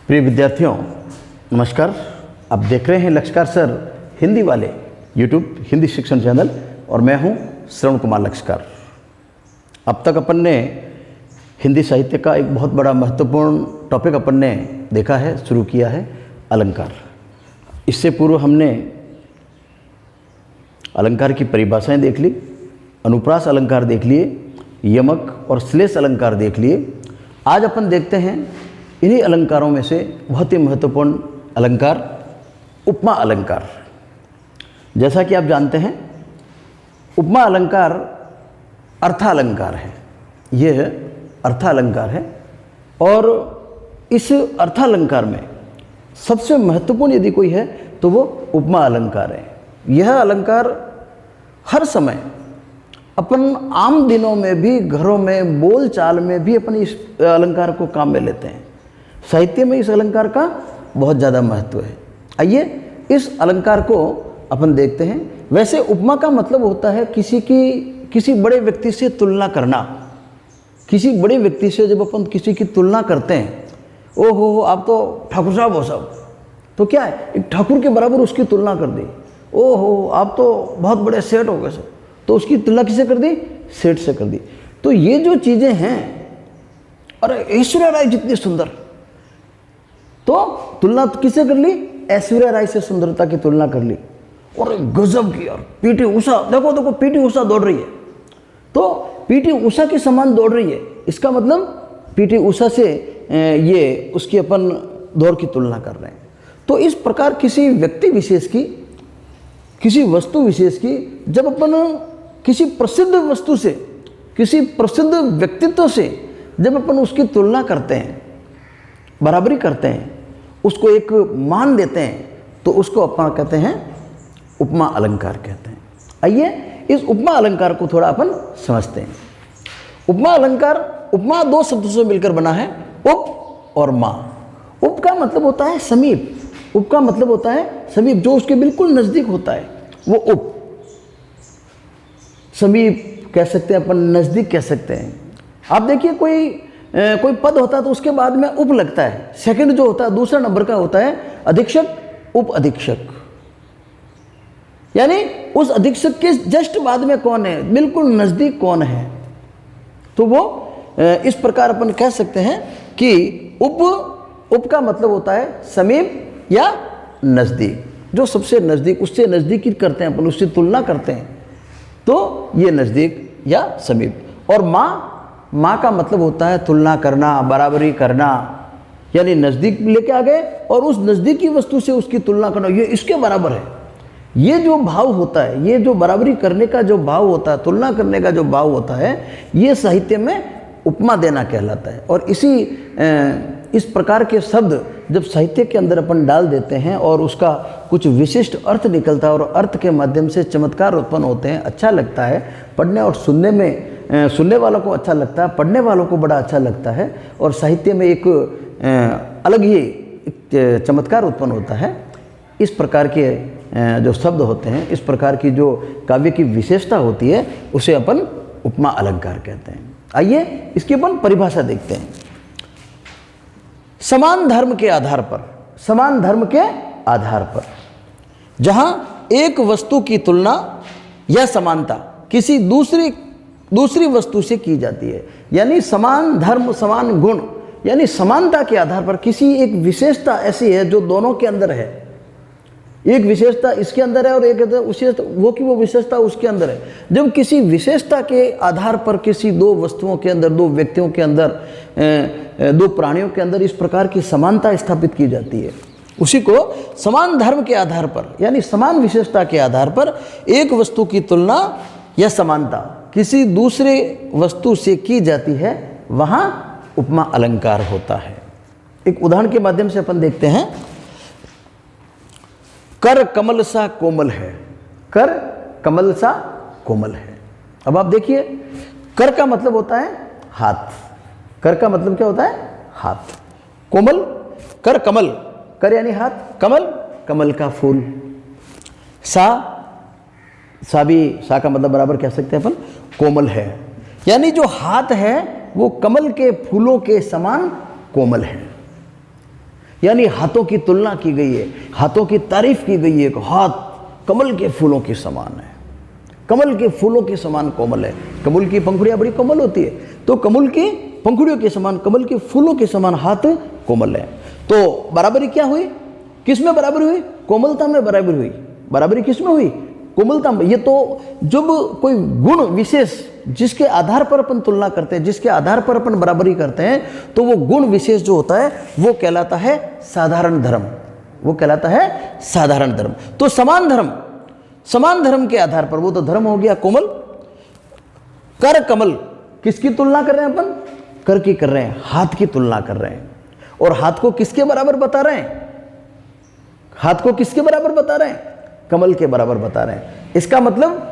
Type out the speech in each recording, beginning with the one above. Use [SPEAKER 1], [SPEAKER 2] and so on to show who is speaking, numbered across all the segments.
[SPEAKER 1] प्रिय विद्यार्थियों, नमस्कार। आप देख रहे हैं लक्ष्यकार सर हिंदी वाले यूट्यूब हिंदी शिक्षण चैनल और मैं हूं श्रवण कुमार लक्ष्यकार। अब तक अपन ने हिंदी साहित्य का एक बहुत बड़ा महत्वपूर्ण टॉपिक अपन ने देखा है, शुरू किया है, अलंकार। इससे पूर्व हमने अलंकार की परिभाषाएं देख ली, अनुप्रास अलंकार देख लिए, यमक और श्लेष अलंकार देख लिए। आज अपन देखते हैं इन्हीं अलंकारों में से बहुत ही महत्वपूर्ण अलंकार उपमा अलंकार। जैसा कि आप जानते हैं, उपमा अलंकार अर्थालंकार है। यह अर्थालंकार है और इस अर्थालंकार में सबसे महत्वपूर्ण यदि कोई है तो वो उपमा अलंकार है। यह अलंकार हर समय अपन आम दिनों में भी, घरों में, बोल चाल में भी अपन इस अलंकार को काम में लेते हैं। साहित्य में इस अलंकार का बहुत ज़्यादा महत्व है। आइए इस अलंकार को अपन देखते हैं। वैसे उपमा का मतलब होता है किसी बड़े व्यक्ति से तुलना करना। किसी बड़े व्यक्ति से जब अपन किसी की तुलना करते हैं, ओहो आप तो ठाकुर साहब हो सब, तो क्या है, एक ठाकुर के बराबर उसकी तुलना कर दी। ओहो आप तो बहुत बड़े सेठ हो गए सब, तो उसकी तुलना किससे कर दी? सेठ से कर दी। तो ये जो चीज़ें हैं, अरे ऐश्वर्या राय जितनी सुंदर, तो तुलना किससे कर ली? ऐश्वर्या राय से सुंदरता की तुलना कर ली। और गजब की यार, पीटी उषा, देखो देखो पीटी उषा दौड़ रही है, तो पीटी उषा के समान दौड़ रही है, इसका मतलब पीटी उषा से ये उसकी अपन दौड़ की तुलना कर रहे हैं। तो इस प्रकार किसी व्यक्ति विशेष की, किसी वस्तु विशेष की जब अपन किसी प्रसिद्ध वस्तु से, किसी प्रसिद्ध व्यक्तित्व से जब अपन उसकी तुलना करते हैं, बराबरी करते हैं, उसको एक मान देते हैं, तो उसको अपन कहते हैं उपमा अलंकार कहते हैं। आइए इस उपमा अलंकार को थोड़ा अपन समझते हैं। उपमा अलंकार, उपमा दो शब्दों से मिलकर बना है, उप और मा। उप का मतलब होता है समीप, उप का मतलब होता है समीप, जो उसके बिल्कुल नज़दीक होता है वो उप। समीप कह सकते हैं अपन, नज़दीक कह सकते हैं। आप देखिए कोई पद होता है तो उसके बाद में उप लगता है। सेकंड जो होता है, दूसरा नंबर का होता है अधीक्षक, उप अधीक्षक। यानी उस अधीक्षक के जस्ट बाद में कौन है, बिल्कुल नज़दीक कौन है, तो वो इस प्रकार अपन कह सकते हैं कि उप का मतलब होता है समीप या नज़दीक, जो सबसे नज़दीक, उससे नज़दीकी करते हैं अपन, उससे तुलना करते हैं, तो ये नज़दीक या समीप। और माँ का मतलब होता है तुलना करना, बराबरी करना, यानी नज़दीक लेके आ गए और उस नज़दीकी वस्तु से उसकी तुलना करना, ये इसके बराबर है। ये जो भाव होता है, ये जो बराबरी करने का जो भाव होता है, तुलना करने का जो भाव होता है, ये साहित्य में उपमा देना कहलाता है। और इस प्रकार के शब्द जब साहित्य के अंदर अपन डाल देते हैं और उसका कुछ विशिष्ट अर्थ निकलता है और अर्थ के माध्यम से चमत्कार उत्पन्न होते हैं, अच्छा लगता है पढ़ने और सुनने में। सुनने वालों को अच्छा लगता है, पढ़ने वालों को बड़ा अच्छा लगता है और साहित्य में एक अलग ही चमत्कार उत्पन्न होता है। इस प्रकार के जो शब्द होते हैं, इस प्रकार की जो काव्य की विशेषता होती है, उसे अपन उपमा अलंकार कहते हैं। आइए इसकी अपन परिभाषा देखते हैं। समान धर्म के आधार पर, समान धर्म के आधार पर जहां एक वस्तु की तुलना या समानता किसी दूसरी वस्तु से की जाती है, यानी समान धर्म, समान गुण, यानी समानता के आधार पर किसी एक विशेषता ऐसी है जो दोनों के अंदर है। एक विशेषता इसके अंदर है और एक वो विशेषता उसके अंदर है। जब किसी विशेषता के आधार पर किसी दो वस्तुओं के अंदर, दो व्यक्तियों के अंदर, दो प्राणियों के अंदर इस प्रकार की समानता स्थापित की जाती है, उसी को समान धर्म के आधार पर, यानी समान विशेषता के आधार पर एक वस्तु की तुलना या समानता किसी दूसरे वस्तु से की जाती है, वहाँ उपमा अलंकार होता है। एक उदाहरण के माध्यम से अपन देखते हैं। कर कमल सा कोमल है, कर कमल सा कोमल है। अब आप देखिए, कर का मतलब होता है हाथ, कर का मतलब क्या होता है? हाथ। कोमल, कर कमल, कर यानी हाथ, कमल कमल का फूल, सा का मतलब बराबर कह सकते हैं अपन, कोमल है, यानी जो हाथ है वो कमल के फूलों के समान कोमल है। यानी हाथों की तुलना की गई है, हाथों की तारीफ की गई है कि हाथ कमल के फूलों के समान है, कमल के फूलों के समान कोमल है। कमल की पंखुड़ियाँ बड़ी कोमल होती है, तो कमल की पंखुड़ियों के समान, कमल के फूलों के समान हाथ कोमल है। तो बराबरी क्या हुई, किस में बराबरी हुई? कोमलता में बराबरी हुई। बराबरी किस में हुई? कोमलता में। ये तो जब कोई गुण विशेष जिसके आधार पर अपन तुलना करते हैं, जिसके आधार पर अपन बराबरी करते हैं, तो वो गुण विशेष जो होता है वो कहलाता है साधारण धर्म, वो कहलाता है साधारण धर्म। तो समान धर्म, समान धर्म के आधार पर वो तो धर्म हो गया कोमल। कर कमल, किसकी तुलना कर रहे हैं अपन? कर की कर रहे हैं, हाथ की तुलना कर रहे हैं। और हाथ को किसके बराबर बता रहे हैं? हाथ को किसके बराबर बता रहे हैं? कमल के बराबर बता रहे हैं। इसका मतलब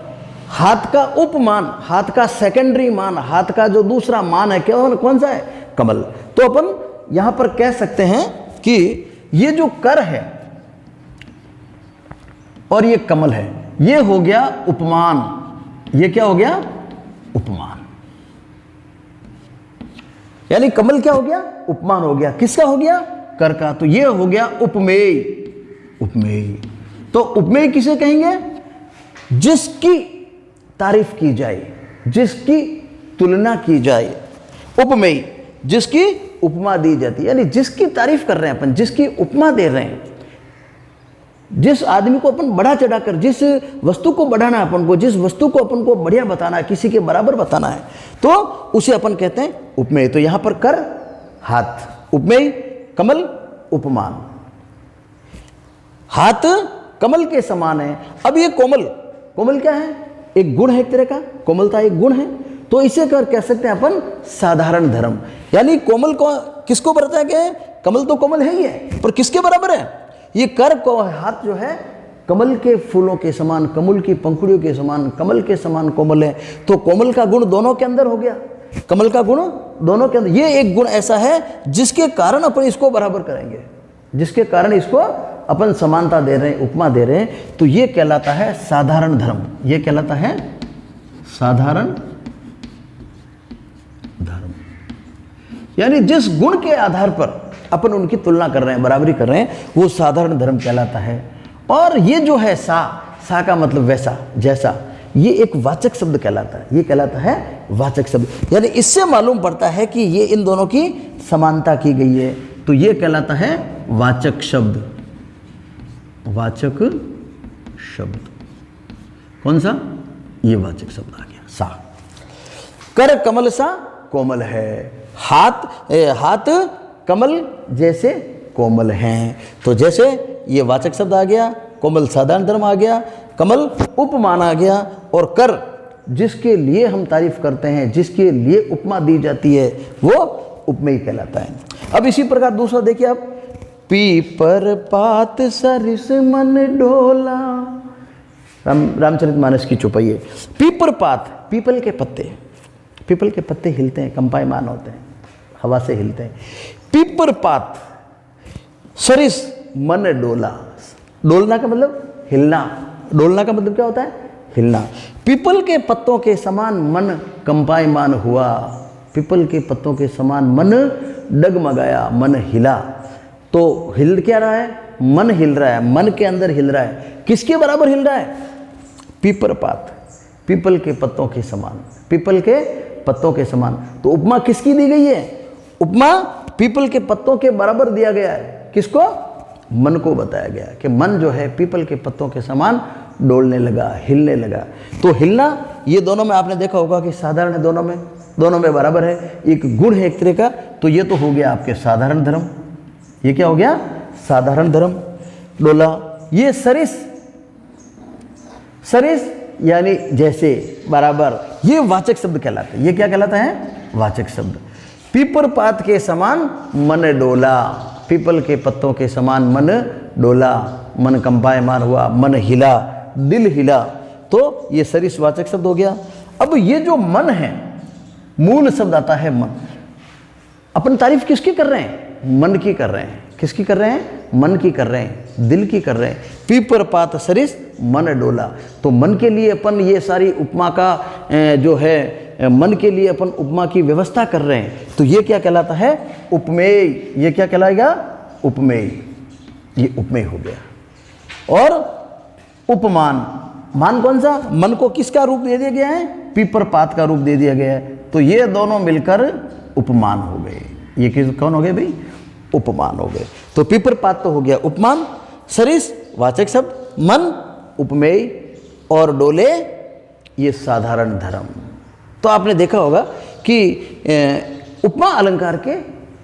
[SPEAKER 1] हाथ का उपमान, हाथ का सेकेंडरी मान, हाथ का जो दूसरा मान है क्या, कौन सा है? कमल। तो अपन यहां पर कह सकते हैं कि ये जो कर है और ये कमल है, ये हो गया उपमान। ये क्या हो गया? उपमान। यानी कमल क्या हो गया? उपमान हो गया। किसका हो गया? कर का। तो ये हो गया उपमेय। उपमेय, तो उपमेय किसे कहेंगे? जिसकी तारीफ की जाए, जिसकी तुलना की जाए। उपमेय, जिसकी उपमा दी जाती है, यानी जिसकी तारीफ कर रहे हैं अपन, जिसकी उपमा दे रहे हैं, जिस आदमी को अपन बढ़ा चढ़ाकर, जिस वस्तु को बढ़ाना है अपन को, जिस वस्तु को अपन को बढ़िया बताना है, किसी के बराबर बताना है, तो उसे अपन कहते हैं उपमेय। तो यहां पर कर हाथ, उपमेय कमल, उपमान। हाथ कमल के समान है। अब ये कोमल, कोमल क्या है? एक गुण है, एक तरह का कोमलता एक गुण है। तो इसे कह सकते हैं अपन साधारण धर्म। यानी कोमल को किसको बताया गया है? कमल तो कोमल है ही है, पर किसके बराबर है? ये कर को हाथ जो है कमल के फूलों के समान, कमल की पंखुड़ियों के समान, कमल के समान कोमल है। तो कोमल का गुण दोनों के अंदर हो गया, कमल का गुण दोनों के अंदर। ये एक गुण ऐसा है जिसके कारण अपन इसको बराबर करेंगे, जिसके कारण इसको अपन समानता दे रहे हैं, उपमा दे रहे हैं। तो ये कहलाता है साधारण धर्म। ये कहलाता है साधारण धर्म। यानी जिस गुण के आधार पर अपन उनकी तुलना कर रहे हैं, बराबरी कर रहे हैं, वो साधारण धर्म कहलाता है। और ये जो है सा का मतलब वैसा, जैसा, ये एक वाचक शब्द कहलाता है। ये कहलाता है वाचक शब्द। यानी इससे मालूम पड़ता है कि ये इन दोनों की समानता की गई है। तो ये कहलाता है वाचक शब्द। वाचक शब्द कौन सा? ये वाचक शब्द आ गया सा। कर कमल सा कोमल है, हाथ कमल जैसे कोमल हैं। तो जैसे ये वाचक शब्द आ गया, कोमल साधारण धर्म आ गया, कमल उपमान आ गया, और कर जिसके लिए हम तारीफ करते हैं, जिसके लिए उपमा दी जाती है, वो उपमेय कहलाता है। अब इसी प्रकार दूसरा देखिए आप, पीपर पात सरिस मन डोला। रामचरितमानस की चौपाई है। पीपर पात, पीपल के पत्ते, पीपल के पत्ते हिलते हैं, कंपायमान होते हैं, हवा से हिलते हैं। पीपर पात सरिस मन डोला। डोलना का मतलब हिलना, डोलना का मतलब क्या होता है? हिलना। पीपल के पत्तों के समान मन कंपायमान हुआ, पीपल के पत्तों के समान मन डगमगाया, मन हिला। तो हिल क्या रहा है? मन हिल रहा है, मन के अंदर हिल रहा है। किसके बराबर हिल रहा है? पीपर पात, पीपल के पत्तों के समान, पीपल के पत्तों के समान। तो उपमा किसकी दी गई है? उपमा पीपल के पत्तों के बराबर दिया गया है। किसको? मन को बताया गया कि मन जो है पीपल के पत्तों के समान डोलने लगा, हिलने लगा। तो हिलना, ये दोनों में आपने देखा होगा कि साधारण है, दोनों में बराबर है, एक गुण है एक तरह का। तो ये तो हो गया आपके साधारण धर्म। ये क्या हो गया? साधारण धर्म। डोला। ये सरिस, सरिस यानी जैसे, बराबर, ये वाचक शब्द कहलाता है। ये क्या कहलाता है? वाचक शब्द। पीपर पात के समान मन डोला, पीपल के पत्तों के समान मन डोला, मन कंपायमान हुआ, मन हिला, दिल हिला। तो ये सरिस वाचक शब्द हो गया। अब ये जो मन है, मूल शब्द आता है मन। अपन तारीफ किसकी कर रहे हैं? मन की कर रहे हैं। किसकी कर रहे हैं? मन की कर रहे हैं, दिल की कर रहे हैं। पीपर पात सरिस मन डोला। तो मन के लिए अपन ये सारी उपमा का जो है, मन के लिए अपन उपमा की व्यवस्था कर रहे हैं। तो ये क्या कहलाता है? उपमेय। ये क्या कहलाएगा? उपमेय, ये उपमेय हो गया। और उपमान, मान कौन सा? मन को किसका रूप दे दिया गया है? पीपर पात का रूप दे दिया गया है। तो ये दोनों मिलकर उपमान हो गए। ये किस कौन हो गए भाई? उपमान हो गए। तो पीपर पात तो हो गया उपमान, सरिस वाचक शब्द, मन उपमेय और डोले ये साधारण धर्म। तो आपने देखा होगा कि उपमा अलंकार के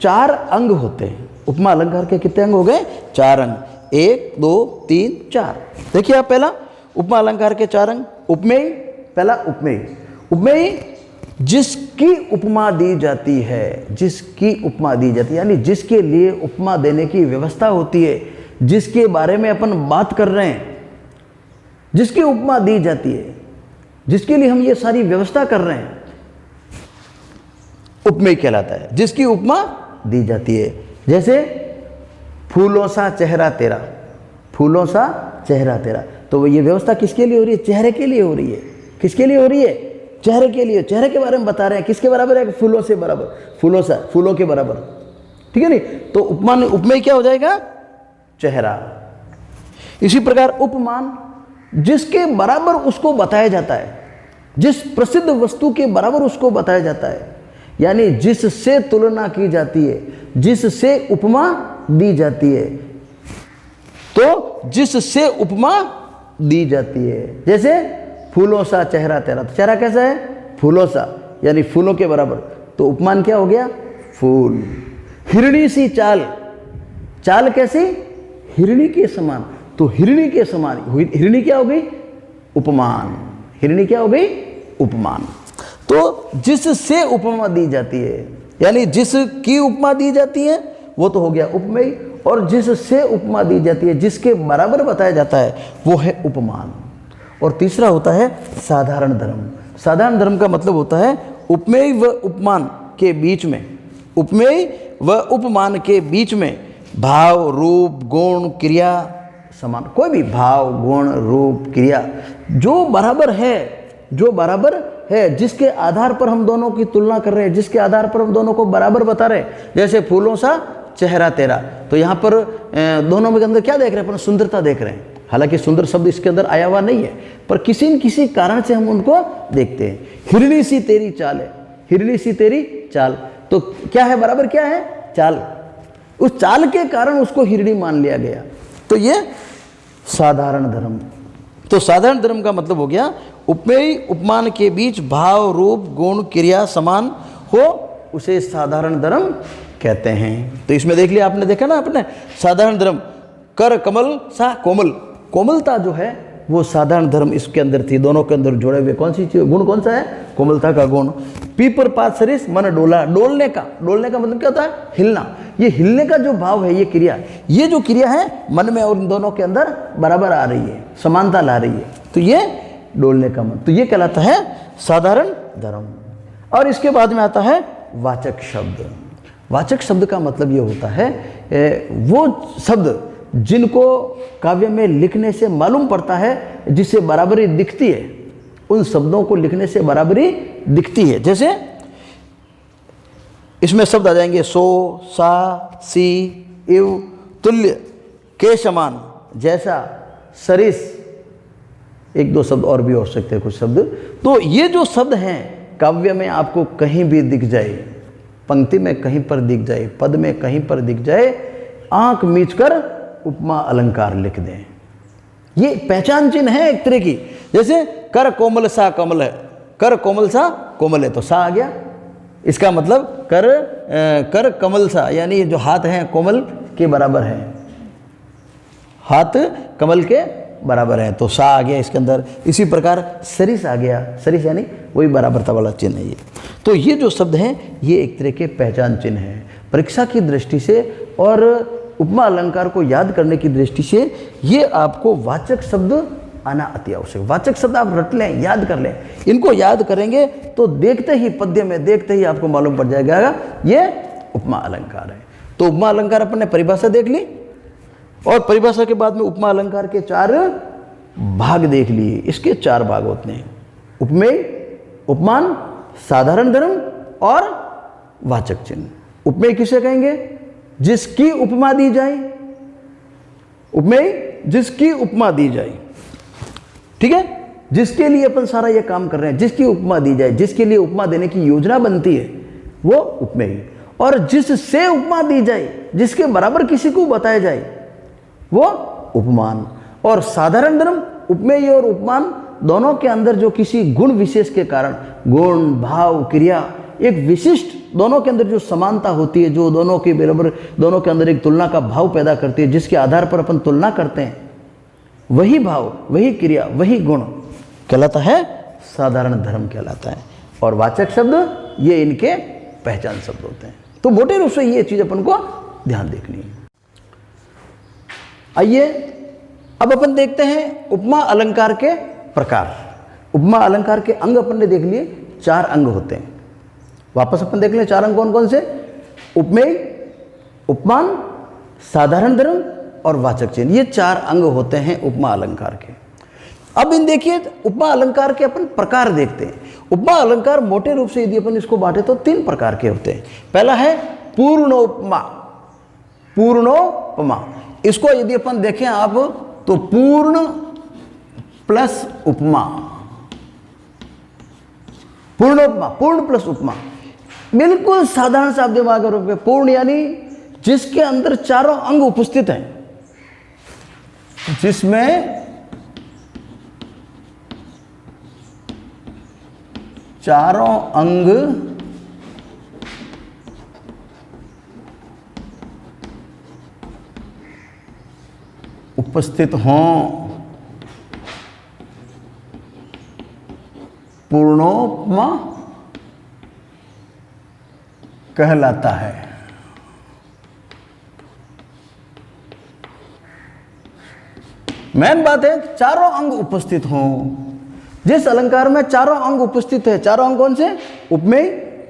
[SPEAKER 1] 4 अंग होते हैं। उपमा अलंकार के कितने अंग हो गए? 4 अंग, 1 2 3 4। देखिए आप, पहला उपमा अलंकार के 4 अंग। उपमेय, पहला उपमेय। उपमेय जिसकी उपमा दी जाती है, जिसकी उपमा दी जाती है, यानी जिसके लिए उपमा देने की व्यवस्था होती है, जिसके बारे में अपन बात कर रहे हैं, जिसकी उपमा दी जाती है, जिसके लिए हम ये सारी व्यवस्था कर रहे हैं, उपमेय कहलाता है। जिसकी उपमा दी जाती है, जैसे फूलों सा चेहरा तेरा, फूलों सा चेहरा तेरा। तो ये व्यवस्था किसके लिए हो रही है? चेहरे के लिए हो रही है। किसके लिए हो रही है? चेहरे के लिए। चेहरे के बारे में बता रहे हैं। किसके बराबर है? फूलों से बराबर, फूलों सा, फूलों के बराबर, ठीक है नहीं? तो उपमान, उपमेय क्या हो जाएगा? चेहरा। इसी प्रकार उपमान जिसके बराबर उसको बताया जाता है, जिस प्रसिद्ध वस्तु के बराबर उसको बताया जाता है, यानी जिससे तुलना की जाती है, जिससे उपमा दी जाती है। तो जिससे उपमा दी जाती है, जैसे फूलों सा चेहरा तेरा। तो चेहरा कैसा है? फूलों सा, यानी फूलों के बराबर। तो उपमान क्या हो गया? फूल। हिरणी सी चाल, चाल कैसी? हिरणी के समान। तो हिरणी के समान, हिरणी क्या हो गई? उपमान। हिरणी क्या हो गई? उपमान। तो जिससे उपमा दी जाती है, यानी जिसकी उपमा दी जाती है वो तो हो गया उपमेय, और जिससे उपमा दी जाती है, जिसके बराबर बताया जाता है, वो है उपमान। और तीसरा होता है साधारण धर्म। साधारण धर्म का मतलब होता है उपमेय व उपमान के बीच में, उपमेय व उपमान के बीच में भाव, रूप, गुण, क्रिया समान। कोई भी भाव, गुण, रूप, क्रिया जो बराबर है, जो बराबर है, जिसके आधार पर हम दोनों की तुलना कर रहे हैं, जिसके आधार पर हम दोनों को बराबर बता रहे हैं। जैसे फूलों सा चेहरा तेरा, तो यहाँ पर दोनों के अंदर क्या देख रहे हैं? अपन सुंदरता देख रहे हैं। हालांकि सुंदर शब्द इसके अंदर आया हुआ नहीं है, पर किसी न किसी कारण से हम उनको देखते हैं। हिरणी सी तेरी चाल है, हिरणी सी तेरी चाल, तो क्या है? बराबर क्या है? चाल। उस चाल के कारण उसको हिरणी मान लिया गया। तो ये साधारण धर्म। तो साधारण धर्म का मतलब हो गया उपमेय उपमान के बीच भाव, रूप, गुण, क्रिया समान हो, उसे साधारण धर्म कहते हैं। तो इसमें देख लिया आपने, देखा ना आपने, साधारण धर्म। कर कमल सा कोमल, कोमलता जो है वो साधारण धर्म इसके अंदर थी, दोनों के अंदर जुड़े हुए। कौन सी चीज, गुण कौन सा है? कोमलता का गुण। पीपर पात सरिस मन डोला, डोलने का, डोलने का मतलब क्या होता है? हिलना। ये हिलने का जो भाव है, ये क्रिया, ये जो क्रिया है मन में और इन दोनों के अंदर बराबर आ रही है, समानता ला रही है, तो ये डोलने का मन, तो ये कहलाता है साधारण धर्म। और इसके बाद में आता है वाचक शब्द। वाचक शब्द का मतलब ये होता है वो शब्द जिनको काव्य में लिखने से मालूम पड़ता है, जिससे बराबरी दिखती है, उन शब्दों को लिखने से बराबरी दिखती है। जैसे इसमें शब्द आ जाएंगे सो, सा, सी, इव, तुल्य, के समान, जैसा, सरिस, एक दो शब्द और भी हो सकते हैं, कुछ शब्द। तो ये जो शब्द हैं काव्य में आपको कहीं भी दिख जाए, पंक्ति में कहीं पर दिख जाए, पद में कहीं पर दिख जाए, आंख मीचकर उपमा अलंकार लिख दें। ये पहचान चिन्ह है एक तरह की। जैसे कर कोमल सा कमल है, कर कोमल सा कोमल है, तो सा आ गया। इसका मतलब कर कमल सा, यानी जो हाथ हैं कोमल के बराबर हैं, हाथ कमल के बराबर है, तो सा आ गया इसके अंदर। इसी प्रकार सरिस आ गया, सरिस यानी वही बराबरता वाला चिन्ह है ये। तो ये जो शब्द हैं ये एक तरह के पहचान चिन्ह हैं परीक्षा की दृष्टि से, और उपमा अलंकार को याद करने की दृष्टि से ये आपको वाचक शब्द आना अति आवश्यक। वाचक शब्द आप रट लें, याद कर लें। इनको याद करेंगे तो देखते ही पद्य में देखते ही आपको मालूम पड़ जाएगा ये उपमा अलंकार है। तो उपमा अलंकार अपन ने परिभाषा देख ली, और परिभाषा के बाद में उपमा अलंकार के 4 भाग देख लिए। इसके 4 भाग होते हैं: उपमेय, उपमान, साधारण धर्म और वाचक चिन्ह। उपमेय किसे कहेंगे? जिसकी उपमा दी जाए, उपमेय जिसकी उपमा दी जाए, ठीक है, जिसके लिए अपन सारा ये काम कर रहे हैं, जिसकी उपमा दी जाए, जिसके लिए उपमा देने की योजना बनती है वो उपमेय। और जिससे उपमा दी जाए, जिसके बराबर किसी को बताया जाए वो उपमान। और साधारण धर्म, उपमेय और उपमान दोनों के अंदर जो किसी गुण विशेष के कारण, गुण, भाव, क्रिया, एक विशिष्ट दोनों के अंदर जो समानता होती है, जो दोनों के बराबर, दोनों के अंदर एक तुलना का भाव पैदा करती है, जिसके आधार पर अपन तुलना करते हैं, वही भाव, वही क्रिया, वही गुण कहलाता है साधारण धर्म कहलाता है। और वाचक शब्द ये इनके पहचान शब्द होते हैं। तो मोटे रूप से ये चीज अपन को ध्यान देखनी है। आइए अब अपन देखते हैं उपमा अलंकार के प्रकार। उपमा अलंकार के अंग अपन ने देख लिए, 4 अंग होते हैं। वापस अपन देख लें 4 अंग कौन कौन से? उपमेय, उपमान, साधारण धर्म और वाचक चिन्ह। ये 4 अंग होते हैं उपमा अलंकार के। अब इन देखिए उपमा अलंकार के अपन प्रकार देखते हैं। उपमा अलंकार मोटे रूप से यदि अपन इसको बांटे तो 3 प्रकार के होते हैं। पहला है पूर्णोपमा। पूर्णोपमा, इसको यदि अपन देखें आप तो पूर्ण प्लस उपमा, पूर्णोपमा, पूर्ण प्लस उपमा। बिल्कुल साधारण सा दिमाग रूप में पूर्ण यानी जिसके अंदर चारों अंग उपस्थित हैं, जिसमें चारों अंग उपस्थित हों, पूर्णोपमा कहलाता है। मेन बात है चारों अंग उपस्थित हों। जिस अलंकार में चारों अंग उपस्थित है, चारों अंग कौन से? उपमेय,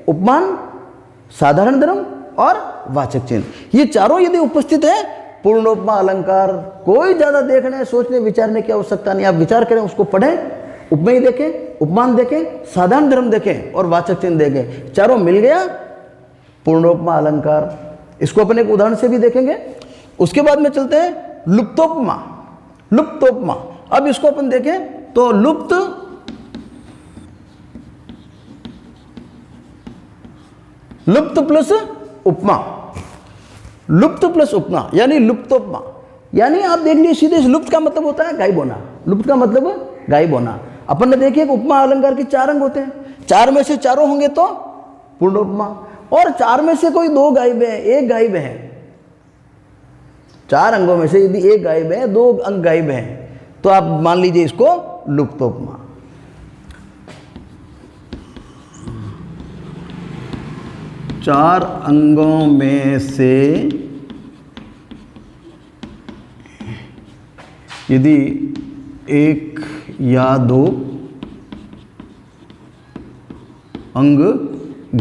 [SPEAKER 1] उपमान, साधारण धर्म और वाचक चिन्ह, ये चारों यदि उपस्थित है पूर्णोपमा अलंकार। कोई ज्यादा देखने, सोचने, विचारने की आवश्यकता नहीं। आप विचार करें, उसको पढ़ें, उपमेय देखें, उपमान देखें, साधारण धर्म देखें और वाचक चिन्ह देखें, चारों मिल गया पूर्णोपमा अलंकार। इसको अपने एक उदाहरण से भी देखेंगे। उसके बाद में चलते हैं लुप्तोपमा। लुप्तोपमा, अब इसको अपन देखें तो लुप्त, लुप्त प्लस उपमा, लुप्त प्लस उपमा यानी लुप्तोपमा। यानी आप देख लीजिए सीधे, लुप्त का मतलब होता है गायब होना। लुप्त का मतलब गायब होना। अपन ने देखिए उपमा अलंकार के 4 अंग होते हैं, 4 में से चारों होंगे तो पूर्णोपमा, और 4 में से कोई 2 गायब है, 1 गायब है। 4 अंगों में से यदि 1 गायब है, 2 अंग गायब है, तो आप मान लीजिए इसको लुप्तोपमा। चार अंगों में से यदि 1 या 2 अंग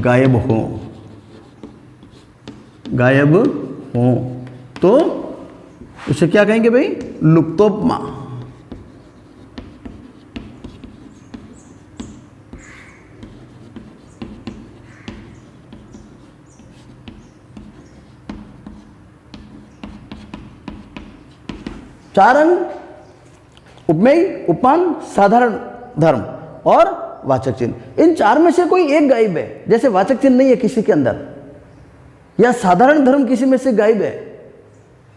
[SPEAKER 1] गायब हो तो उसे क्या कहेंगे भाई? लुप्तोपमा। चार अंग, उपमेय, उपमान, साधारण धर्म और वाचक चिन्ह। इन 4 में से कोई 1 गायब है, जैसे वाचक चिन्ह नहीं है किसी के अंदर, या साधारण धर्म किसी में से गायब है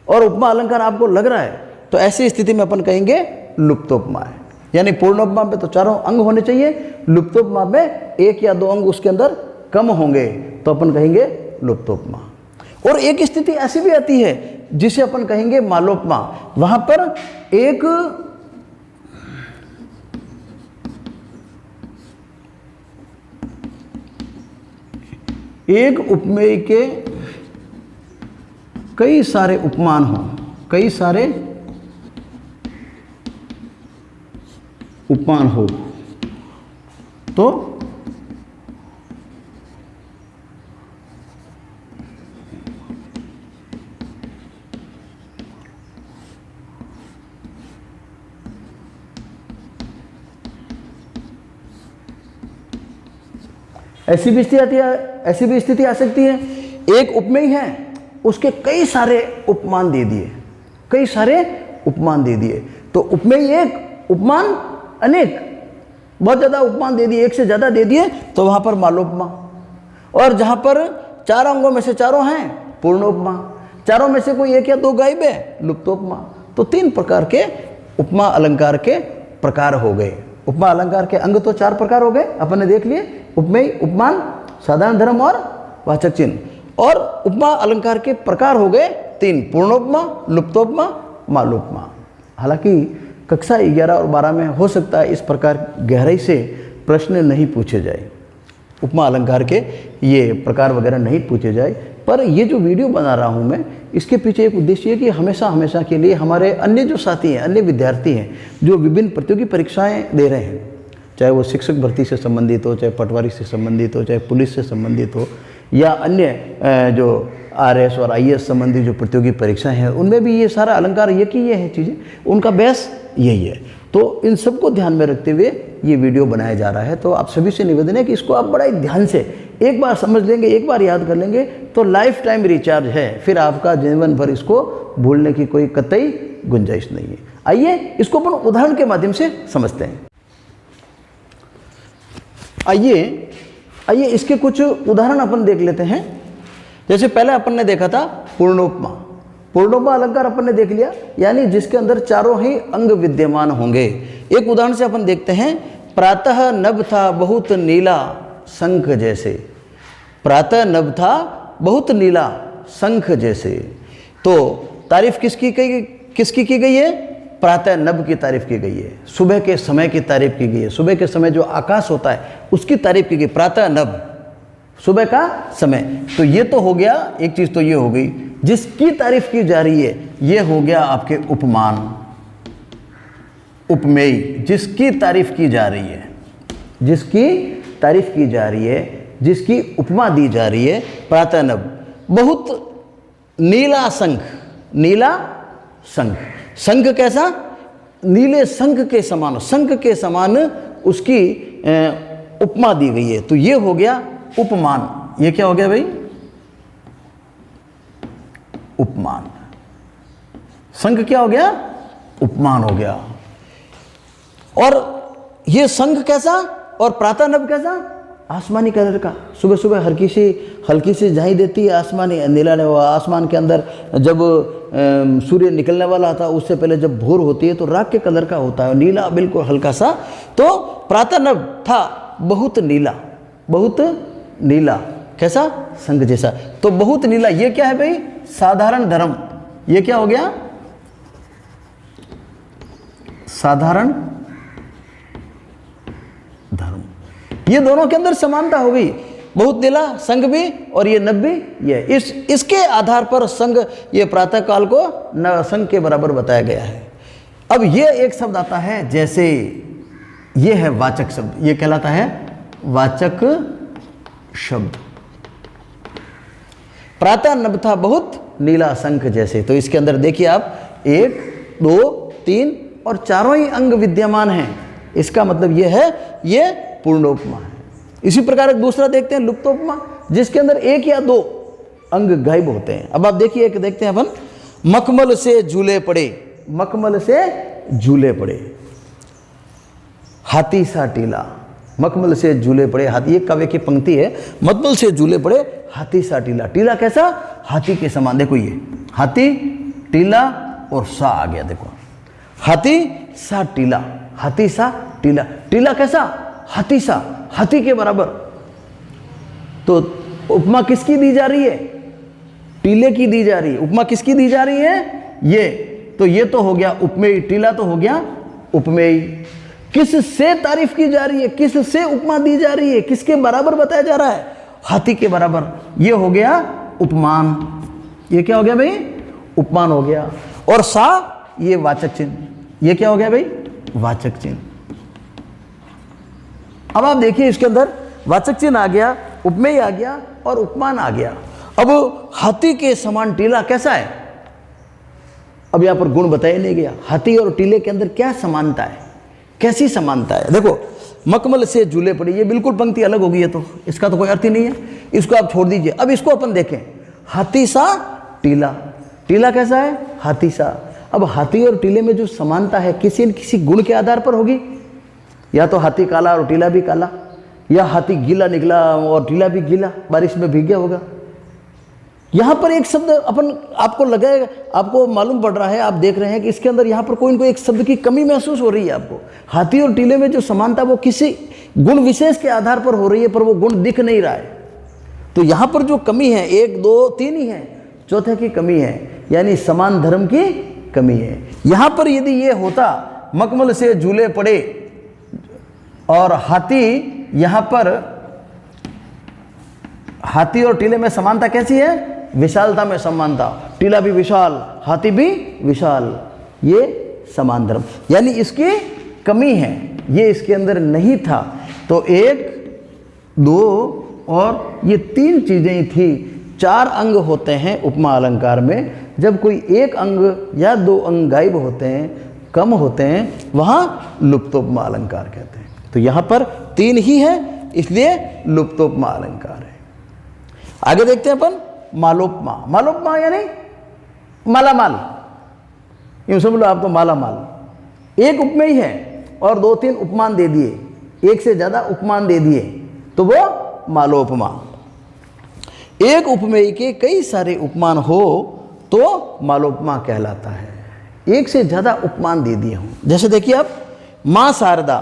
[SPEAKER 1] और उपमा अलंकार आपको लग रहा है, तो ऐसी स्थिति में अपन कहेंगे लुप्तोपमा है। यानी पूर्णोपमा में तो चारों अंग होने चाहिए, लुप्तोपमा में 1 या 2 अंग उसके अंदर कम होंगे तो अपन कहेंगे लुप्तोपमा। और एक स्थिति ऐसी भी आती है जिसे अपन कहेंगे मालोपमा। वहां पर एक उपमेय के कई सारे उपमान हो, कई सारे उपमान हो, तो ऐसी भी स्थिति आ सकती है, एक उपमेय है उसके कई सारे उपमान दे दिए, कई सारे उपमान दे दिए। तो उपमेय एक, उपमान अनेक, बहुत ज़्यादा उपमान दे दिए, एक से ज़्यादा दे दिए, तो वहाँ पर मालोपमा। और जहाँ पर 4 अंगों में से चारों हैं पूर्णोपमा, चारों में से कोई एक या दो गायब है लुप्तोपमा। तो 3 प्रकार के उपमा अलंकार के प्रकार हो गए। उपमा अलंकार के अंग तो 4 प्रकार हो गए, अपन ने देख लिए, उपमेय, उपमान, साधारण धर्म और वाचक चिन्ह। और उपमा अलंकार के प्रकार हो गए 3, पूर्णोपमा, लुप्तोपमा, मालोपमा। हालांकि कक्षा 11 और 12 में हो सकता है इस प्रकार गहराई से प्रश्न नहीं पूछे जाए, उपमा अलंकार के ये प्रकार वगैरह नहीं पूछे जाए। पर ये जो वीडियो बना रहा हूँ मैं, इसके पीछे एक उद्देश्य है कि हमेशा हमेशा के लिए हमारे अन्य जो साथी हैं, अन्य विद्यार्थी हैं जो विभिन्न प्रतियोगी परीक्षाएं दे रहे हैं, चाहे वो शिक्षक भर्ती से संबंधित हो, चाहे पटवारी से संबंधित हो, चाहे पुलिस से संबंधित हो, या अन्य जो RS और IAS संबंधी जो प्रतियोगी परीक्षाएं हैं, उनमें भी ये सारा अलंकार ये की ये है चीज़ें, उनका बेस यही है। तो इन सबको ध्यान में रखते हुए ये वीडियो बनाया जा रहा है। तो आप सभी से निवेदन है कि इसको आप बड़ा ही ध्यान से एक बार समझ लेंगे, एक बार याद कर लेंगे तो लाइफ टाइम रिचार्ज है, फिर आपका जीवन भर इसको भूलने की कोई कतई गुंजाइश नहीं है। आइए इसको अपन उदाहरण के माध्यम से समझते हैं। आइए इसके कुछ उदाहरण अपन देख लेते हैं। जैसे पहले अपन ने देखा था पूर्णोपमा, पूर्णोपमा अलंकार अपन ने देख लिया, यानी जिसके अंदर चारों ही अंग विद्यमान होंगे। एक उदाहरण से अपन देखते हैं, प्रातः नभ था बहुत नीला शंख जैसे। प्रातः नभ था बहुत नीला शंख जैसे। तो तारीफ किसकी की गई है? प्रातः नभ की तारीफ की गई है, सुबह के समय की तारीफ की गई है। सुबह के समय जो आकाश होता है उसकी तारीफ की गई, प्रातः नभ, सुबह का समय। तो ये तो हो गया, एक चीज़ तो ये हो गई। जिसकी तारीफ की जा रही है ये हो गया आपके उपमान, उपमेय। जिसकी तारीफ की जा रही है, जिसकी तारीफ की जा रही है, जिसकी उपमा दी जा रही है, प्रातः नभ बहुत नीला शंख। नीला शंख, शंख कैसा? नीले शंख के समान, शंख के समान उसकी उपमा दी गई है। तो ये हो गया उपमान। ये क्या हो गया भाई? उपमान। शंख क्या हो गया? उपमान हो गया। और ये शंख कैसा और प्रातः नभ कैसा? आसमानी कलर का। सुबह सुबह हल्की सी झाई देती है आसमानी, नीला ने आसमान के अंदर जब सूर्य निकलने वाला था उससे पहले जब भोर होती है तो राख के कलर का होता है, नीला बिल्कुल हल्का सा। तो प्रातः नभ था बहुत नीला, बहुत नीला, कैसा? शंख जैसा। तो बहुत नीला, ये क्या है भाई? साधारण धर्म। ये क्या हो गया? साधारण धर्म। ये दोनों के अंदर समानता हो गई, बहुत नीला शंख भी और ये नभ भी। ये इसके आधार पर शंख, ये प्रातः काल को शंख के बराबर बताया गया है। अब ये एक शब्द आता है जैसे, ये है वाचक शब्द, ये कहलाता है वाचक शब्द। प्रातः नभ था बहुत नीला शंख जैसे। तो इसके अंदर देखिए आप 1, 2, 3 और चारों ही अंग विद्यमान हैं। इसका मतलब ये है ये पूर्णोपमा है। इसी प्रकार एक दूसरा देखते हैं लुप्तोपमा, जिसके अंदर 1 या 2 अंग गायब होते हैं। अब आप देखिए एक देखते हैं अपन, मखमल से झूले पड़े। मखमल से झूले पड़े, हाथी सा टीला। मखमल से झूले पड़े हाथी, एक काव्य की पंक्ति है। मखमल से झूले पड़े हाथी सा टीला। टीला कैसा? हाथी के समान। देखो ये हाथी, टीला और सा आ गया। देखो हाथी सा टीला, हाथी सा टीला। टीला कैसा? हाथी सा, हाथी के बराबर। तो उपमा किसकी दी जा रही है? टीले की दी जा रही है। उपमा किसकी दी जा रही है? ये। तो ये तो हो गया उपमेय, टीला तो हो गया उपमेय। किससे तारीफ की जा रही है? किससे उपमा दी जा रही है? किसके बराबर बताया जा रहा है? हाथी के बराबर। ये हो गया उपमान। ये क्या हो गया भाई? उपमान हो गया। और सा, ये वाचक चिन्ह। ये क्या हो गया भाई? वाचक चिन्ह। अब आप देखिए इसके अंदर वाचक चिन्ह आ गया, उपमेय आ गया और उपमान आ गया। अब हाथी के समान टीला कैसा है? अब यहां पर गुण बताया नहीं गया। हाथी और टीले के अंदर क्या समानता है, कैसी समानता है? देखो मखमल से झूले पड़े, ये बिल्कुल पंक्ति अलग हो गई है, तो इसका तो कोई अर्थ ही नहीं है, इसको आप छोड़ दीजिए। अब इसको अपन देखें, हाथी सा टीला। टीला कैसा है? हाथी सा। अब हाथी और टीले में जो समानता है किसी न किसी गुण के आधार पर होगी। या तो हाथी काला और टीला भी काला, या हाथी गीला निकला और टीला भी गीला, बारिश में भीग गया होगा। यहाँ पर एक शब्द आपको लगेगा, आपको मालूम पड़ रहा है, आप देख रहे हैं कि इसके अंदर यहाँ पर कोई न कोई एक शब्द की कमी महसूस हो रही है आपको। हाथी और टीले में जो समानता वो किसी गुण विशेष के आधार पर हो रही है, पर वो गुण दिख नहीं रहा है। तो यहाँ पर जो कमी है 1 2 3 ही है, चौथे की कमी है, यानी समान धर्म की कमी है। यहाँ पर यदि ये होता मखमल से झूले पड़े और हाथी, यहाँ पर हाथी और टीले में समानता कैसी है? विशालता में समानता। टीला भी विशाल, हाथी भी विशाल, ये समान धर्म, यानी इसकी कमी है, ये इसके अंदर नहीं था। तो 1 2 और ये 3 चीजें थी। 4 अंग होते हैं उपमा अलंकार में। जब कोई एक अंग या 2 अंग गायब होते हैं, कम होते हैं, वहां लुप्तोपमा अलंकार कहते हैं। तो यहां पर 3 ही है, इसलिए लुप्तोपमा अलंकार है। आगे देखते हैं अपन मालोपमा। मालोपमा यानी मालामाल, यूं समझ लो आप तो मालामाल। एक उपमेय है और 2 3 उपमान दे दिए, एक से ज्यादा उपमान दे दिए, तो वो मालोपमा। एक उपमेय के कई सारे उपमान हो तो मालोपमा कहलाता है। एक से ज्यादा उपमान दे दिए हों, जैसे देखिए आप, मां शारदा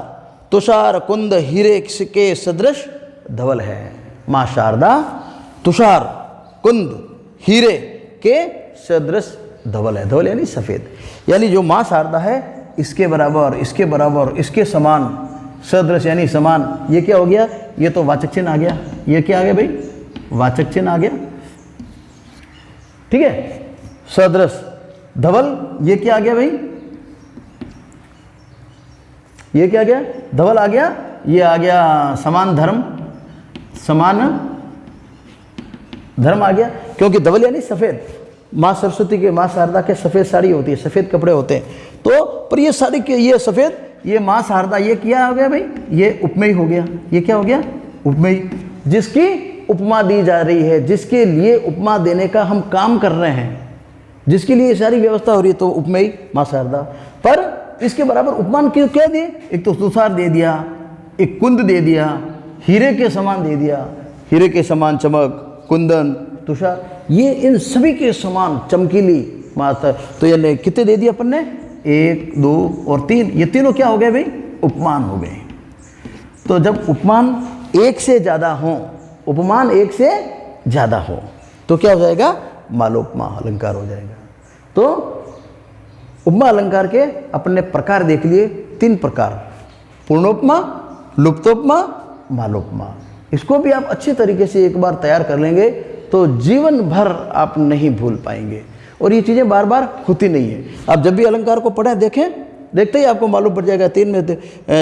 [SPEAKER 1] तुषार कुंद हीरे के सदृश धवल है। मां शारदा तुषार कुंद हीरे के सदृश धवल है। धवल यानी सफेद, यानी जो मां शारदा है इसके बराबर, इसके बराबर, इसके समान, सदृश यानी समान। ये क्या हो गया? ये तो वाचक चिन्ह आ गया। ये क्या आ गया भाई? वाचक चिन्ह आ गया, ठीक है। सदृश धवल, ये क्या आ गया भाई? ये क्या आ गया? धवल आ गया। ये आ गया समान धर्म, समान धर्म आ गया, क्योंकि धवल यानी सफेद। माँ सरस्वती के, माँ शारदा के सफेद साड़ी होती है, सफेद कपड़े होते हैं। तो पर ये साड़ी के, ये सफेद, ये माँ शारदा, ये क्या हो गया भाई? ये उपमेय हो गया। ये क्या हो गया? उपमेय, जिसकी उपमा दी जा रही है, जिसके लिए उपमा देने का हम काम कर रहे हैं, जिसके लिए सारी व्यवस्था हो रही है, तो उपमेय माँ शारदा। पर इसके बराबर उपमान क्यों क्या दिए? एक तो तुषार दे दिया, एक कुंद दे दिया, हीरे के समान दे दिया, हीरे के समान चमक, कुंदन, तुषार, ये इन सभी के समान चमकीली माता। तो ये कितने दे दिए अपन ने? 1 2 और 3। ये तीनों क्या हो गए भाई? उपमान हो गए। तो जब उपमान एक से ज़्यादा हो, उपमान एक से ज़्यादा हो, तो क्या हो जाएगा? मालोपमा अलंकार हो जाएगा। तो उपमा अलंकार के अपने प्रकार देख लिए, 3 प्रकार, पूर्णोपमा, लुप्तोपमा, मालोपमा। इसको भी आप अच्छे तरीके से एक बार तैयार कर लेंगे तो जीवन भर आप नहीं भूल पाएंगे, और ये चीज़ें बार बार होती नहीं है। आप जब भी अलंकार को पढ़ें, देखें, देखते ही आपको मालूम पड़ जाएगा। 3 में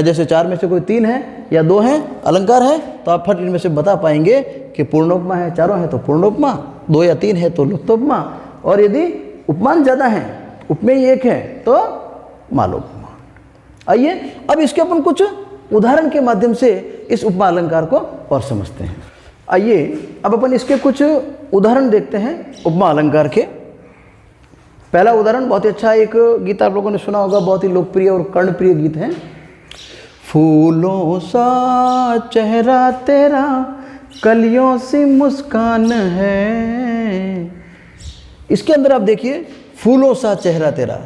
[SPEAKER 1] जैसे 4 में से कोई 3 है या 2 हैं अलंकार है, तो आप फट इनमें से बता पाएंगे कि पूर्णोपमा है, चारों हैं तो पूर्णोपमा, 2 या 3 है तो लुप्तोपमा, और यदि उपमान ज़्यादा हैं, उपमेय 1 है तो मालोपमा। आइए अब इसके अपन कुछ उदाहरण के माध्यम से इस उपमा अलंकार को और समझते हैं। आइए अब अपन इसके कुछ उदाहरण देखते हैं उपमा अलंकार के। पहला उदाहरण बहुत ही अच्छा, एक गीत आप लोगों ने सुना होगा, बहुत ही लोकप्रिय और कर्णप्रिय गीत है। फूलों सा चेहरा तेरा, कलियों सी मुस्कान है। इसके अंदर आप देखिए, फूलों सा चेहरा तेरा,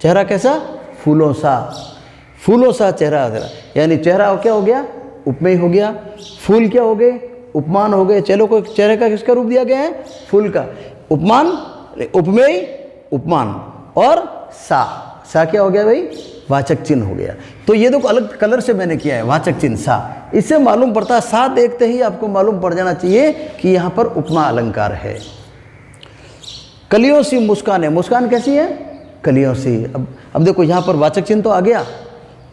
[SPEAKER 1] चेहरा कैसा? फूलों सा, फूलों सा चेहरा तेरा, यानी चेहरा क्या हो गया? उपमेय हो गया। फूल क्या हो गए? उपमान हो गए। चलो को चेहरे का किसका रूप दिया गया है? फूल का। उपमान, उपमेय, उपमान, और सा क्या हो गया भाई? वाचक चिन्ह हो गया। तो ये देखो अलग कलर से मैंने किया है, वाचक चिन्ह सा। इससे मालूम पड़ता है, सा देखते ही आपको मालूम पड़ जाना चाहिए कि यहाँ पर उपमा अलंकार है। कलियों सी मुस्कान है, मुस्कान कैसी है? कलियों सी। अब देखो यहाँ पर वाचक चिन्ह तो आ गया,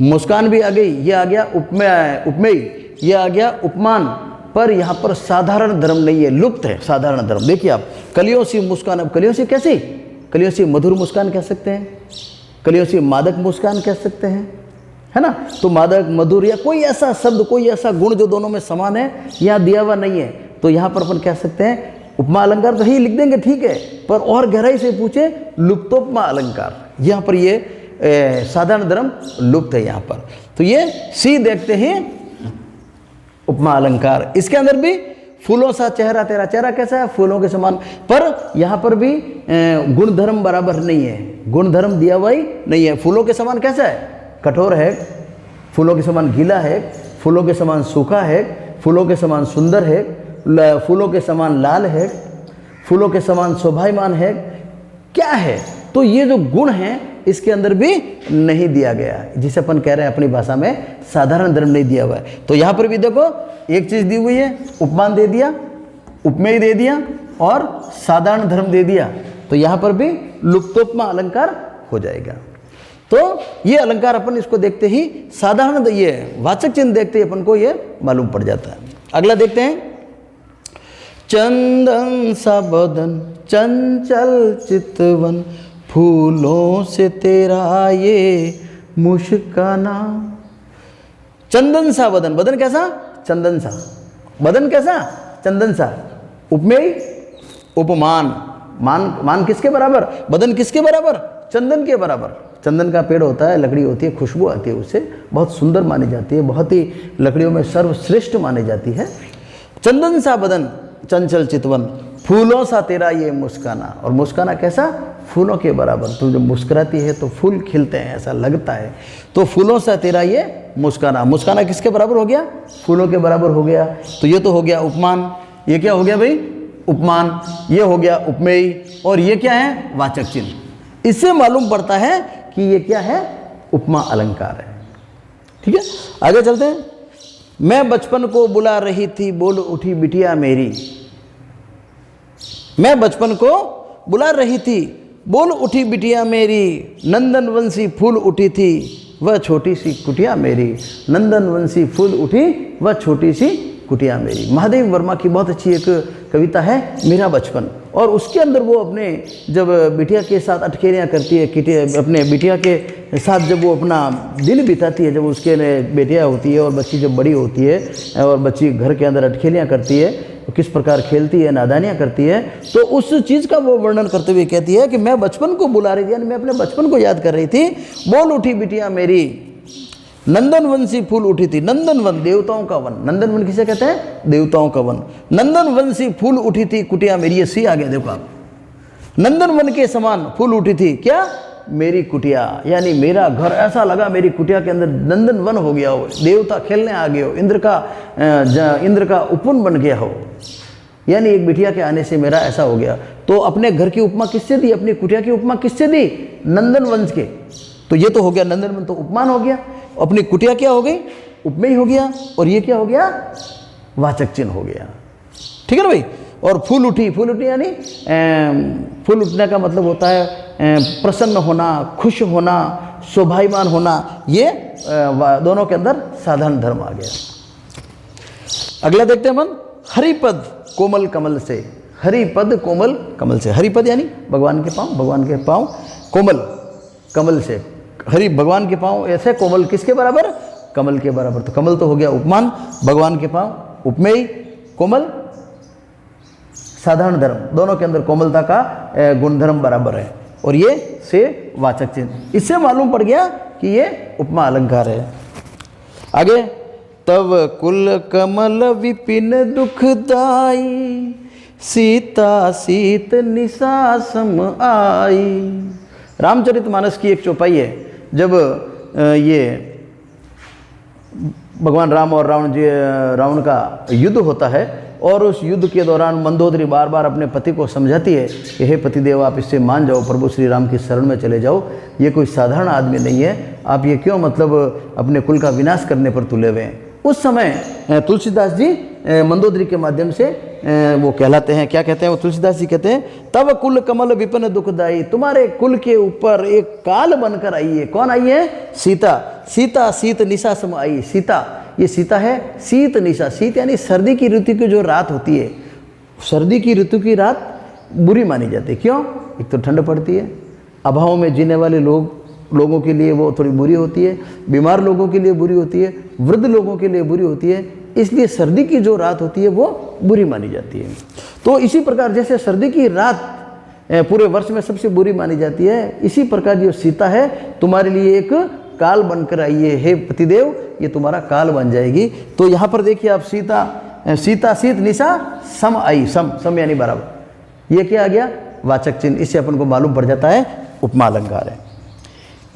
[SPEAKER 1] मुस्कान भी आ गई, ये आ गया उपमेय, ये आ गया उपमान, पर यहाँ पर साधारण धर्म नहीं है, लुप्त है साधारण धर्म। देखिए आप, कलियों सी मुस्कान, अब कलियों सी कैसी? कलियों सी मधुर मुस्कान कह सकते हैं, कलियों सी मादक मुस्कान कह सकते हैं, है ना। तो मादक, मधुर, या कोई ऐसा शब्द, कोई ऐसा गुण जो दोनों में समान है, यहाँ दिया हुआ नहीं है, तो यहाँ पर अपन कह सकते हैं उपमा अलंकार तो ही लिख देंगे, ठीक है, पर और गहराई से पूछे लुप्तोपमा अलंकार, यहाँ पर ये साधारण धर्म लुप्त है यहाँ पर। तो ये सी देखते हैं उपमा अलंकार। इसके अंदर भी फूलों सा चेहरा तेरा, चेहरा कैसा है, फूलों के समान, पर यहाँ पर भी गुणधर्म बराबर नहीं है, गुणधर्म दिया हुआ ही नहीं है। फूलों के समान कैसा है, कठोर है, फूलों के समान गीला है, फूलों के समान सूखा है, फूलों के समान सुंदर है, फूलों के समान लाल है, फूलों के समान शोभायमान है, क्या है। तो ये जो गुण है इसके अंदर भी नहीं दिया गया है, जिसे अपन कह रहे हैं अपनी भाषा में साधारण धर्म नहीं दिया हुआ है। तो यहाँ पर भी देखो एक चीज दी हुई है, उपमान दे दिया, उपमेय दे दिया और साधारण धर्म दे दिया, तो यहाँ पर भी लुप्तोपमा अलंकार हो जाएगा। तो ये अलंकार अपन इसको देखते ही साधारण ये वाचक चिन्ह देखते ही अपन को ये मालूम पड़ जाता है। अगला देखते हैं, चंदन सा बदन चंचल चितवन, फूलों से तेरा ये मुस्काना। चंदन सा बदन, बदन कैसा, चंदन सा, बदन कैसा, चंदन सा। उपमेय उपमान, मान किसके बराबर, बदन किसके बराबर, चंदन के बराबर। चंदन का पेड़ होता है, लकड़ी होती है, खुशबू आती है उससे, बहुत सुंदर मानी जाती है, बहुत ही लकड़ियों में सर्वश्रेष्ठ मानी जाती है। चंदन सा बदन चंचल चितवन, फूलों सा तेरा ये मुस्काना, और मुस्काना कैसा, फूलों के बराबर। तू जब मुस्कुराती है तो फूल खिलते हैं, ऐसा लगता है। तो फूलों सा तेरा ये मुस्काना, मुस्काना किसके बराबर हो गया, फूलों के बराबर हो गया। तो ये तो हो गया उपमान, ये क्या हो गया भाई, उपमान, ये हो गया उपमेय, और ये क्या है, वाचक चिन्ह। इससे मालूम पड़ता है कि ये क्या है, उपमा अलंकार है। ठीक है, आगे चलते हैं। मैं बचपन को बुला रही थी, बोल उठी बिटिया मेरी। मैं बचपन को बुला रही थी, बोल उठी बिटिया मेरी, नंदन वंशी फूल उठी थी वह छोटी सी कुटिया मेरी। नंदन वंशी फूल उठी वह छोटी सी कुटिया मेरी। महादेव वर्मा की बहुत अच्छी एक कविता है, मेरा बचपन, और उसके अंदर वो अपने जब बिटिया के साथ अटखेलियाँ करती है, अपने बिटिया के साथ जब वो अपना दिन बिताती है, जब उसके बेटियाँ होती है और बच्ची जब बड़ी होती है और बच्ची घर के अंदर अटखेलियाँ करती है, तो किस प्रकार खेलती है, नादानियाँ करती है, तो उस चीज़ का वो वर्णन करते हुए कहती है कि मैं बचपन को बुला रही थी, यानी मैं अपने बचपन को याद कर रही थी। बोल उठी बिटिया मेरी, नंदन वंशी फूल उठी थी। नंदन वन, देवताओं का वन, नंदन वन किसे कहते हैं, देवताओं का वन। नंदन वंशी फूल उठी थी कुटिया मेरी, ये सी आ गया, देखो आप, नंदन वन के समान फूल उठी थी क्या, मेरी कुटिया, यानी मेरा घर ऐसा लगा मेरी कुटिया के अंदर नंदन वन हो गया हो, देवता खेलने आ गए हो, इंद्र का उपवन बन गया हो, यानी एक बिटिया के आने से मेरा ऐसा हो गया। तो अपने घर की उपमा किससे दी, अपनी कुटिया की उपमा किससे दी, नंदन वंश के। तो ये तो हो गया नंदन वन, तो उपमान हो गया, अपनी कुटिया क्या हो गई, उपमेय हो गया, और ये क्या हो गया, वाचक चिन्ह हो गया। ठीक है ना भाई। और फूल उठी, फूल उठी यानी फूल उठने का मतलब होता है प्रसन्न होना, खुश होना, शोभायमान होना, ये दोनों के अंदर साधारण धर्म आ गया। अगला देखते हैं अपन, हरिपद कोमल कमल से। हरिपद कोमल कमल से, हरिपद यानी भगवान के पाँव, भगवान के पाँव कोमल कमल से, हरि भगवान के पाँव ऐसे कोमल, किसके बराबर, कमल के बराबर। तो कमल तो हो गया उपमान, भगवान के पाँव उपमेय, कोमल साधारण धर्म, दोनों के अंदर कोमलता का गुणधर्म बराबर है, और ये से वाचक चिन्ह। इससे मालूम पड़ गया कि ये उपमा अलंकार है। आगे, तव कुल कमल विपिन दुखदाई, सीता सीत निशा सम आई। रामचरितमानस की एक चौपाई है, जब ये भगवान राम और रावण का युद्ध होता है, और उस युद्ध के दौरान मंदोदरी बार बार अपने पति को समझाती है कि हे पतिदेव, आप इससे मान जाओ, प्रभु श्री राम की शरण में चले जाओ, ये कोई साधारण आदमी नहीं है, आप ये क्यों मतलब अपने कुल का विनाश करने पर तुले हुए हैं। उस समय तुलसीदास जी मंदोदरी के माध्यम से वो कहलाते हैं, क्या कहते हैं वो, तुलसीदास जी कहते हैं, तब कुल कमल विपिन दुखदाई, तुम्हारे कुल के ऊपर एक काल बनकर आई है। कौन आई है, सीता। सीता सीत निशा सम आई, सीता, ये सीता है शीत निशा। शीत यानी सर्दी की ऋतु की जो रात होती है, सर्दी की ऋतु की रात बुरी मानी जाती है। क्यों, एक तो ठंड पड़ती है, अभाव में जीने वाले लोग लोगों के लिए वो थोड़ी बुरी होती है, बीमार लोगों के लिए बुरी होती है, वृद्ध लोगों के लिए बुरी होती है। इसलिए सर्दी की जो रात होती है वो बुरी मानी जाती है। तो इसी प्रकार जैसे सर्दी की रात पूरे वर्ष में सबसे बुरी मानी जाती है, इसी प्रकार जो सीता है तुम्हारे लिए एक काल बनकर आई है। हे पतिदेव, ये तुम्हारा काल बन जाएगी। तो यहाँ पर देखिए आप सीता शीत निशा सम आई, सम यानी बराबर। ये क्या आ गया? वाचक चिन्ह। इससे अपन को मालूम पड़ जाता है उपमा अलंकार है।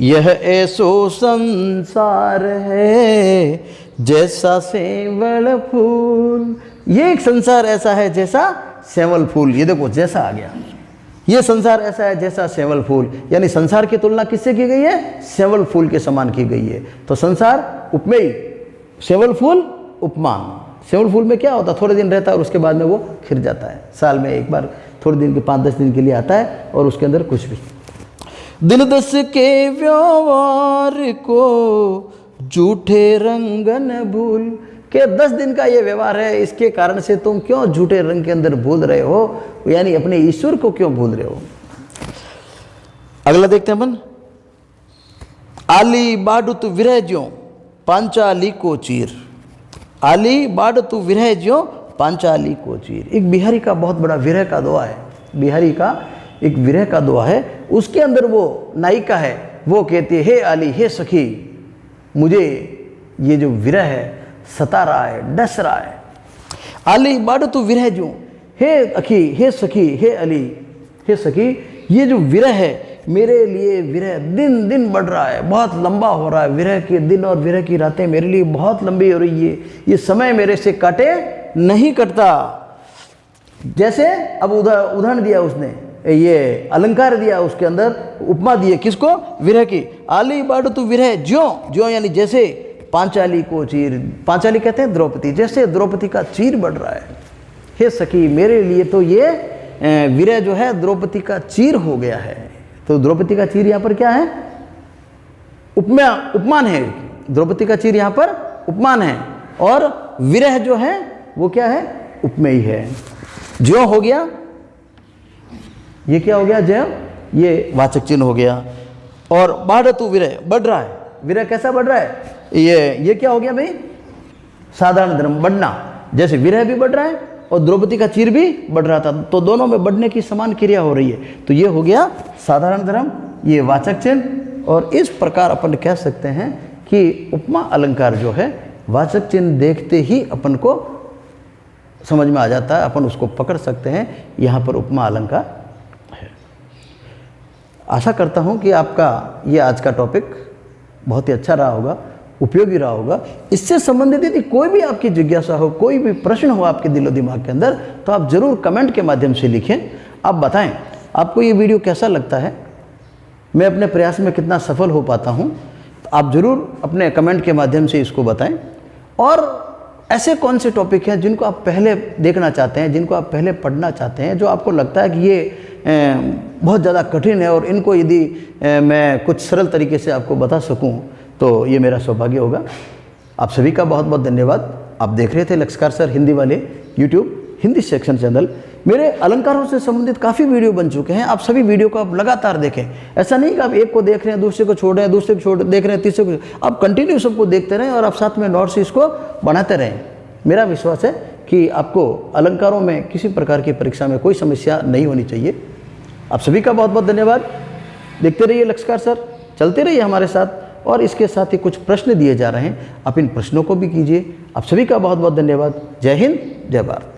[SPEAKER 1] यह ऐसो संसार है जैसा सेवल फूल। ये एक संसार ऐसा है जैसा सेवल फूल। ये देखो जैसा आ गया, ये संसार ऐसा है जैसा सेवल फूल, यानी संसार की तुलना किससे की गई है? सेवल फूल के समान की गई है। तो संसार उपमेय, सेवल फूल उपमान। सेवल फूल में क्या होता है? थोड़े दिन रहता है और उसके बाद में वो खिर जाता है। साल में एक बार थोड़े दिन के 5-10 दिन के लिए आता है और उसके अंदर कुछ भी। दिन दस के व्यवहार को झूठे रंगन भूल के 10 दिन का ये व्यवहार है, इसके कारण से तुम क्यों झूठे रंग के अंदर भूल रहे हो, यानी अपने ईश्वर को क्यों भूल रहे हो। अगला देखते हैं अपन। आली बाडुत विरह ज्यों पांचाली को चीर। आली बाडुत विरह ज्यों पांचाली को चीर। एक बिहारी का बहुत बड़ा विरह का दोहा है। बिहारी का एक विरह का दोहा है। उसके अंदर वो नायिका है, वो कहती है, हे आली, हे सखी, मुझे ये जो विरह है सता रहा है, डस रहा है। आली बाडुत विरह ज्यों, हे अखी, हे सखी, हे अली, हे सखी, ये जो विरह है मेरे लिए, विरह दिन दिन बढ़ रहा है, बहुत लंबा हो रहा है। विरह के दिन और विरह की रातें मेरे लिए बहुत लंबी हो रही है। ये समय मेरे से काटे नहीं कटता। जैसे अब उदाहरण दिया उसने, ये अलंकार दिया, उसके अंदर उपमा दी है किसको? विरह की। आली बाडुत विरह ज्यों, ज्यों यानी जैसे पांचाली को चीर। पांचाली कहते हैं द्रौपदी, जैसे द्रौपदी का चीर बढ़ रहा है। हे सखी, मेरे लिए तो ये विरह जो है द्रौपदी का चीर हो गया है। तो द्रौपदी का चीर यहाँ पर क्या है? उपमान है। द्रौपदी का चीर यहाँ पर उपमान है और विरह जो है वो क्या है? उपमेय है। ज्यों हो गया, ये क्या हो गया? ज्यों, ये वाचक चिन्ह हो गया। और बाडतु विरह, बढ़ रहा है। विरह कैसा बढ़ रहा है? ये क्या हो गया भाई? साधारण धर्म, बढ़ना। जैसे विरह भी बढ़ रहा है और द्रौपदी का चीर भी बढ़ रहा था, तो दोनों में बढ़ने की समान क्रिया हो रही है। तो ये हो गया साधारण धर्म, ये वाचक चिन्ह। और इस प्रकार अपन कह सकते हैं कि उपमा अलंकार जो है वाचक चिन्ह देखते ही अपन को समझ में आ जाता है, अपन उसको पकड़ सकते हैं। यहाँ पर उपमा अलंकार है। आशा करता हूँ कि आपका ये आज का टॉपिक बहुत ही अच्छा रहा होगा, उपयोगी रहा होगा। इससे संबंधित यदि कोई भी आपकी जिज्ञासा हो, कोई भी प्रश्न हो आपके दिलो दिमाग के अंदर, तो आप ज़रूर कमेंट के माध्यम से लिखें। आप बताएं आपको ये वीडियो कैसा लगता है, मैं अपने प्रयास में कितना सफल हो पाता हूँ। तो आप ज़रूर अपने कमेंट के माध्यम से इसको बताएं। और ऐसे कौन से टॉपिक हैं जिनको आप पहले देखना चाहते हैं, जिनको आप पहले पढ़ना चाहते हैं, जो आपको लगता है कि ये बहुत ज़्यादा कठिन है और इनको यदि मैं कुछ सरल तरीके से आपको बता सकूं तो ये मेरा सौभाग्य होगा। आप सभी का बहुत बहुत धन्यवाद। आप देख रहे थे लक्ष्यकार सर हिंदी वाले यूट्यूब हिंदी सेक्शन चैनल। मेरे अलंकारों से संबंधित काफ़ी वीडियो बन चुके हैं। आप सभी वीडियो को आप लगातार देखें। ऐसा नहीं कि आप एक को देख रहे हैं, दूसरे को छोड़ रहे हैं, दूसरे को छोड़ देख रहे हैं, तीसरे को, आप कंटिन्यू सबको देखते रहें और आप साथ में नोट्स इसको बनाते रहें। मेरा विश्वास है कि आपको अलंकारों में किसी प्रकार की परीक्षा में कोई समस्या नहीं होनी चाहिए। आप सभी का बहुत बहुत धन्यवाद। देखते रहिए लक्ष्यकार सर, चलते रहिए हमारे साथ। और इसके साथ ही कुछ प्रश्न दिए जा रहे हैं, आप इन प्रश्नों को भी कीजिए। आप सभी का बहुत बहुत धन्यवाद। जय हिंद, जय भारत।